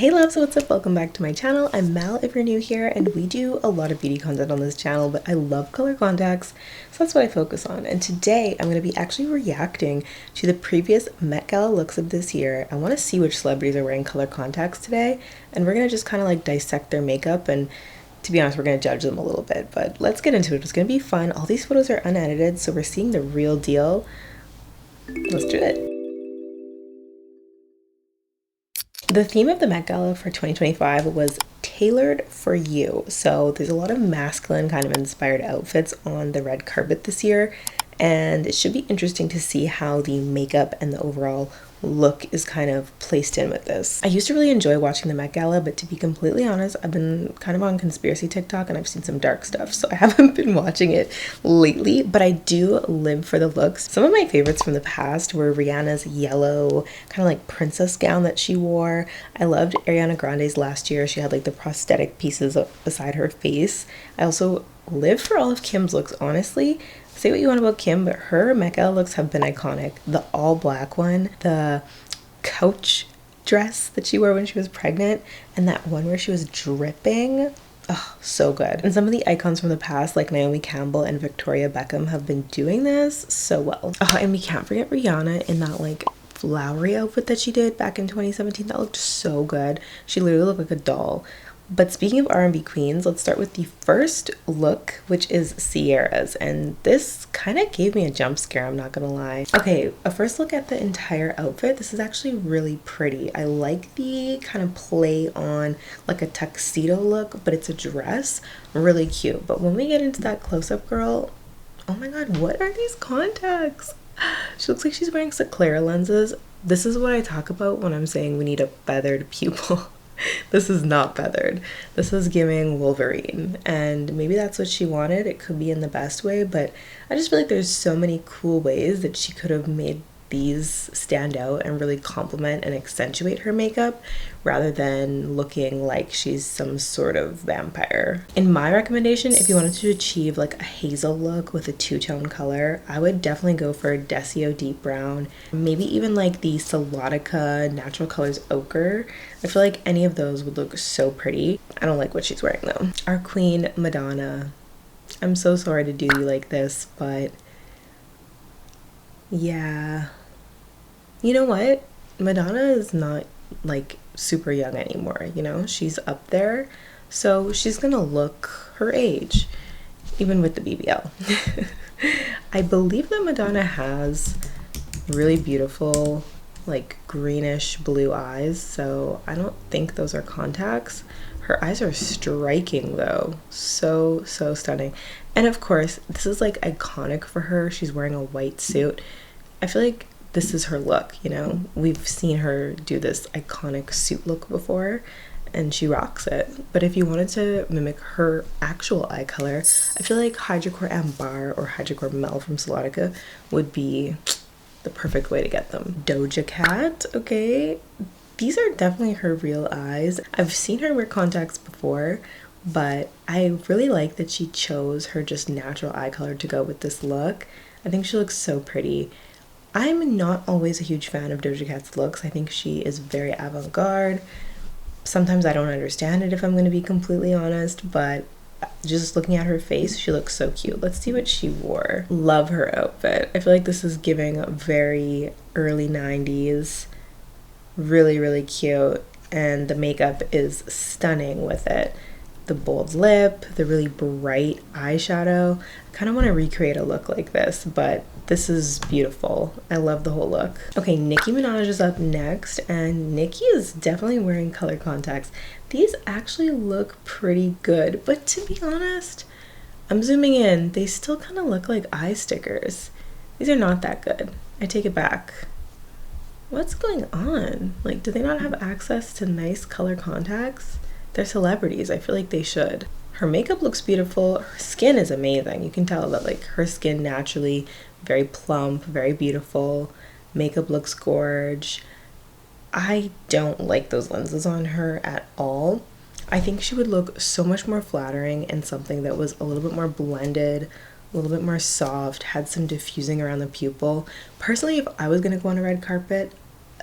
Hey loves, what's up? Welcome back to my channel. I'm Mal if you're new here, and we do a lot of beauty content on this channel, but I love color contacts, so that's what I focus on. And today I'm going to be actually reacting to the previous Met Gala looks of this year. I want to see which celebrities are wearing color contacts today, and we're going to just kind of like dissect their makeup, and to be honest, we're going to judge them a little bit, but let's get into it. It's going to be fun. All these photos are unedited, so we're seeing the real deal. Let's do it. The theme of the Met Gala for 2025 was tailored for you. So there's a lot of masculine kind of inspired outfits on the red carpet this year, and it should be interesting to see how the makeup and the overall look is kind of placed in with this. I used to really enjoy watching the Met Gala, but to be completely honest, I've been kind of on conspiracy TikTok and I've seen some dark stuff, so I haven't been watching it lately, but I do live for the looks. Some of my favorites from the past were Rihanna's yellow kind of like princess gown that she wore. I loved Ariana Grande's last year. She had like the prosthetic pieces beside her face. I also live for all of Kim's looks, honestly. Say what you want about Kim, but her Met Gala looks have been iconic. The all black one, the couch dress that she wore when she was pregnant, and that one where she was dripping. Oh, so good. And some of the icons from the past, like Naomi Campbell and Victoria Beckham, have been doing this so well. Oh, and we can't forget Rihanna in that like flowery outfit that she did back in 2017. That looked so good. She literally looked like a doll. But speaking of R&B queens, let's start with the first look, which is Ciara's, and this kind of gave me a jump scare, I'm not gonna lie. Okay, a first look at the entire outfit. This is actually really pretty. I like the kind of play on like a tuxedo look, but it's a dress. Really cute. But when we get into that close-up, girl, oh my god, what are these contacts? She looks like she's wearing sclera lenses. This is what I talk about when I'm saying we need a feathered pupil. This is not feathered. This is giving Wolverine, and maybe that's what she wanted. It could be in the best way, but I just feel like there's so many cool ways that she could have made these stand out and really complement and accentuate her makeup rather than looking like she's some sort of vampire. In my recommendation, if you wanted to achieve like a hazel look with a two-tone color, I would definitely go for Desio Deep Brown, maybe even like the Solotica Natural Colors Ochre. I feel like any of those would look so pretty. I don't like what she's wearing though. Our queen, Madonna. I'm so sorry to do you like this, but yeah. You know what? Madonna is not like super young anymore, you know? She's up there, so she's gonna look her age, even with the BBL. I believe that Madonna has really beautiful like greenish blue eyes, so I don't think those are contacts. Her eyes are striking though, so stunning. And of course, this is like iconic for her. She's wearing a white suit. I feel like this is her look, you know? We've seen her do this iconic suit look before, and she rocks it. But if you wanted to mimic her actual eye color, I feel like Hidrocor Ambar or Hidrocor Mel from Solotica would be the perfect way to get them. Doja Cat, okay. These are definitely her real eyes. I've seen her wear contacts before, but I really like that she chose her just natural eye color to go with this look. I think she looks so pretty. I'm not always a huge fan of Doja Cat's looks. I think she is very avant-garde. Sometimes I don't understand it, if I'm going to be completely honest, but just looking at her face, she looks so cute. Let's see what she wore. Love her outfit. I feel like this is giving very early 90s. Really cute, and the makeup is stunning with it. The bold lip, the really bright eyeshadow. I kind of want to recreate a look like this, but this is beautiful. I love the whole look. Okay, Nicki Minaj is up next, and Nicki is definitely wearing color contacts. These actually look pretty good, but to be honest, I'm zooming in, they still kind of look like eye stickers. These are not that good. I take it back. What's going on? Like, do they not have access to nice color contacts? They're celebrities. I feel like they should. Her makeup looks beautiful. Her skin is amazing. You can tell that like her skin naturally very plump, very beautiful. Makeup looks gorge. I don't like those lenses on her at all. I think she would look so much more flattering in something that was a little bit more blended, a little bit more soft, had some diffusing around the pupil. Personally, if I was gonna go on a red carpet,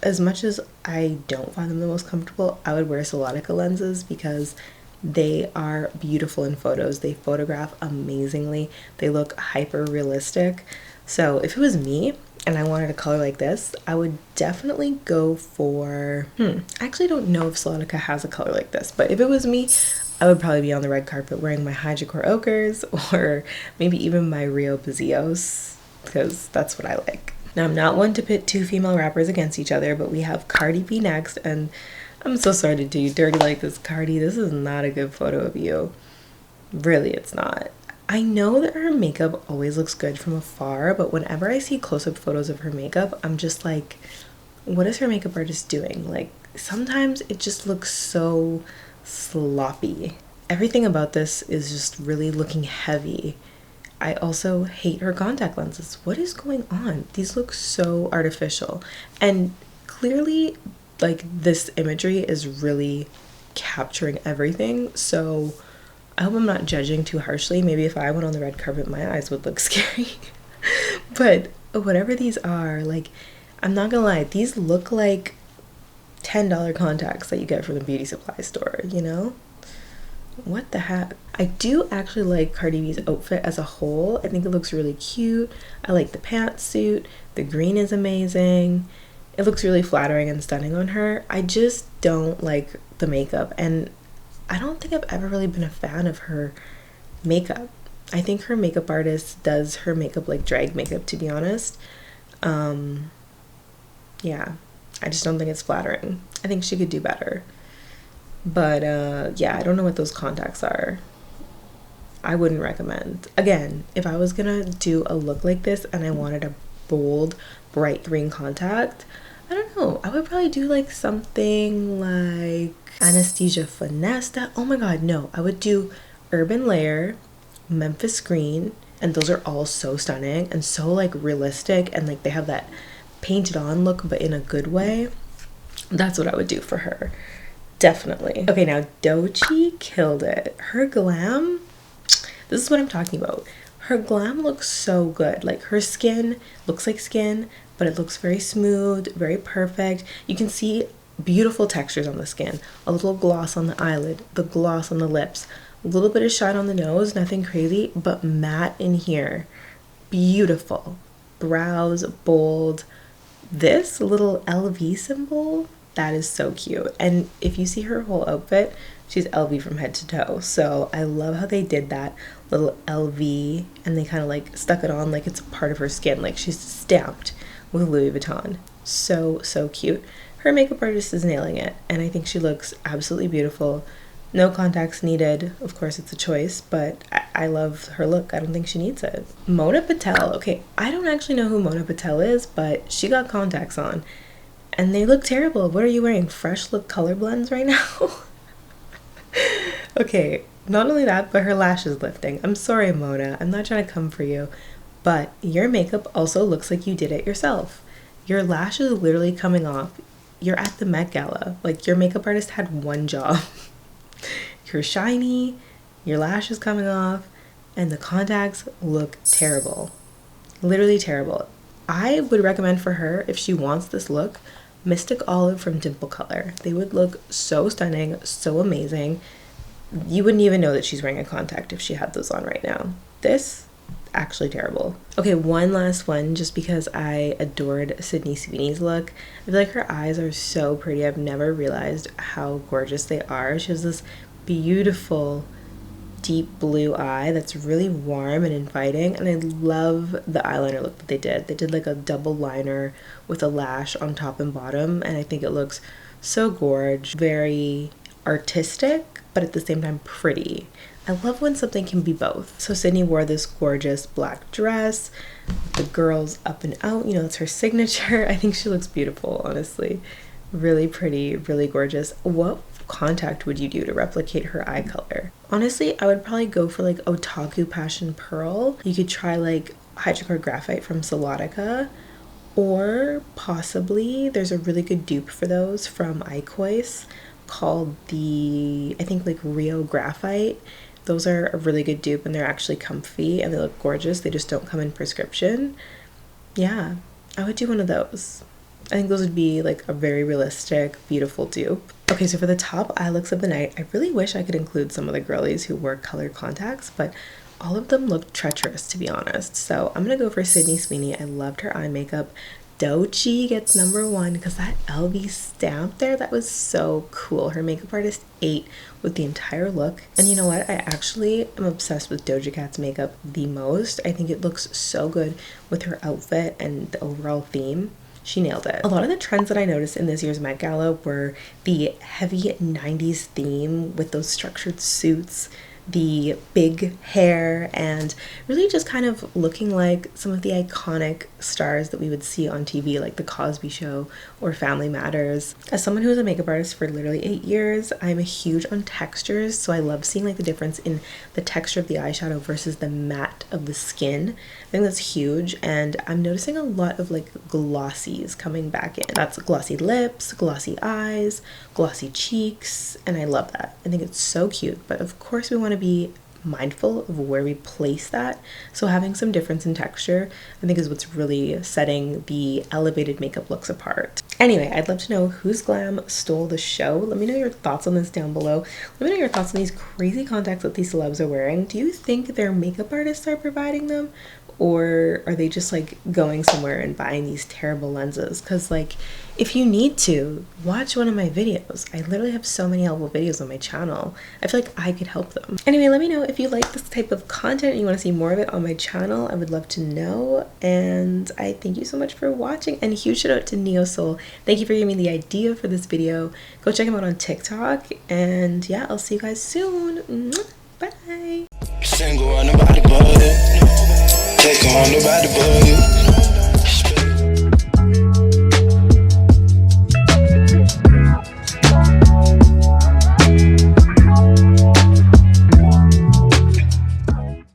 as much as I don't find them the most comfortable, I would wear solotica lenses because they are beautiful in photos. They photograph amazingly. They look hyper realistic. So if it was me and I wanted a color like this, I would definitely go for, I actually don't know if solotica has a color like this, but if it was me, I would probably be on the red carpet wearing my hidrocor ochres or maybe even my Rio Bezios, because that's what I like. Now, I'm not one to pit two female rappers against each other, but we have Cardi B next, and I'm so sorry to do you dirty like this, Cardi. This is not a good photo of you. Really, it's not. I know that her makeup always looks good from afar, but whenever I see close-up photos of her makeup, I'm just like, what is her makeup artist doing? Like, sometimes it just looks so sloppy. Everything about this is just really looking heavy. I also hate her contact lenses. What is going on? These look so artificial. And clearly, like, this imagery is really capturing everything. So I hope I'm not judging too harshly. Maybe if I went on the red carpet, my eyes would look scary. But whatever these are, like, I'm not gonna lie, these look like $10 contacts that you get from the beauty supply store, you know? What the heck? I do actually like Cardi B's outfit as a whole. I think it looks really cute. I like the pantsuit. The green is amazing. It looks really flattering and stunning on her. I just don't like the makeup, and I don't think I've ever really been a fan of her makeup. I think her makeup artist does her makeup like drag makeup, to be honest. Yeah, I just don't think it's flattering. I think she could do better. But yeah, I don't know what those contacts are. I wouldn't recommend. Again, if I was gonna do a look like this and I wanted a bold, bright green contact, I don't know, I would probably do like something like Anastasia Finesta. Oh my god, no, I would do Urban Layer, Memphis Green, and those are all so stunning and so like realistic, and like they have that painted on look but in a good way. That's what I would do for her. Definitely. Okay, now Doechii killed it. Her glam, this is what I'm talking about. Her glam looks so good. Like, her skin looks like skin, but it looks very smooth, very perfect. You can see beautiful textures on the skin. A little gloss on the eyelid, the gloss on the lips, a little bit of shine on the nose, nothing crazy, but matte in here. Beautiful. Brows, bold. This little LV symbol, that is so cute. And if you see her whole outfit, she's LV from head to toe. So I love how they did that little LV and they kind of like stuck it on like it's a part of her skin. Like she's stamped with Louis Vuitton. So, so cute. Her makeup artist is nailing it. And I think she looks absolutely beautiful. No contacts needed. Of course, it's a choice, but I love her look. I don't think she needs it. Mona Patel. Okay, I don't actually know who Mona Patel is, but she got contacts on. And they look terrible. What are you wearing? Fresh Look color blends right now? Okay, not only that, but her lash is lifting. I'm sorry, Mona. I'm not trying to come for you. But your makeup also looks like you did it yourself. Your lash is literally coming off. You're at the Met Gala. Like, your makeup artist had one job. You're shiny, your lash is coming off, and the contacts look terrible. Literally terrible. I would recommend for her, if she wants this look, Mystic Olive from Dimple Color. They would look so stunning, so amazing. You wouldn't even know that she's wearing a contact if she had those on right now. This, actually terrible. Okay, one last one, just because I adored Sydney Sweeney's look. I feel like her eyes are so pretty. I've never realized how gorgeous they are. She has this beautiful deep blue eye that's really warm and inviting, and I love the eyeliner look that they did. They did like a double liner with a lash on top and bottom, and I think it looks so gorge, very artistic, but at the same time pretty. I love when something can be both. So Sydney wore this gorgeous black dress, the girls up and out, you know, it's her signature. I think she looks beautiful, honestly. Really pretty, really gorgeous. What contact would you do to replicate her eye color? Honestly, I would probably go for like Otaku Passion Pearl. You could try like Hydrocor Graphite from Solotica, or possibly there's a really good dupe for those from Icois called the, I think, like Rio Graphite. Those are a really good dupe, and they're actually comfy and they look gorgeous. They just don't come in prescription. Yeah, I would do one of those. I think those would be like a very realistic, beautiful dupe. Okay, so for the top eye looks of the night, I really wish I could include some of the girlies who wore colored contacts, but all of them look treacherous, to be honest. So I'm gonna go for Sydney Sweeney. I loved her eye makeup. Doechii gets number one because that LV stamp there, that was so cool. Her makeup artist ate with the entire look. And you know what? I actually am obsessed with Doja Cat's makeup the most. I think it looks so good with her outfit and the overall theme. She nailed it. A lot of the trends that I noticed in this year's Met Gala were the heavy 90s theme with those structured suits, the big hair, and really just kind of looking like some of the iconic stars that we would see on TV, like The Cosby Show or Family Matters. As someone who was a makeup artist for literally 8 years, I'm a huge on textures, so I love seeing like the difference in the texture of the eyeshadow versus the matte of the skin. I think that's huge, and I'm noticing a lot of like glossies coming back in. That's glossy lips, glossy eyes, glossy cheeks, and I love that. I think it's so cute, but of course we want to be mindful of where we place that, so having some difference in texture I think is what's really setting the elevated makeup looks apart. Anyway, I'd love to know whose glam stole the show. Let me know your thoughts on this down below. Let me know your thoughts on these crazy contacts that these celebs are wearing. Do you think their makeup artists are providing them, or are they just like going somewhere and buying these terrible lenses? Because like, if you need to, watch one of my videos. I literally have so many helpful videos on my channel. I feel like I could help them. Anyway, let me know if you like this type of content and you want to see more of it on my channel. I would love to know. And I thank you so much for watching, and a huge shout out to Neo Soul. Thank you for giving me the idea for this video. Go check him out on TikTok, and yeah, I'll see you guys soon. Bye. Single, nobody but you. Take on nobody but you.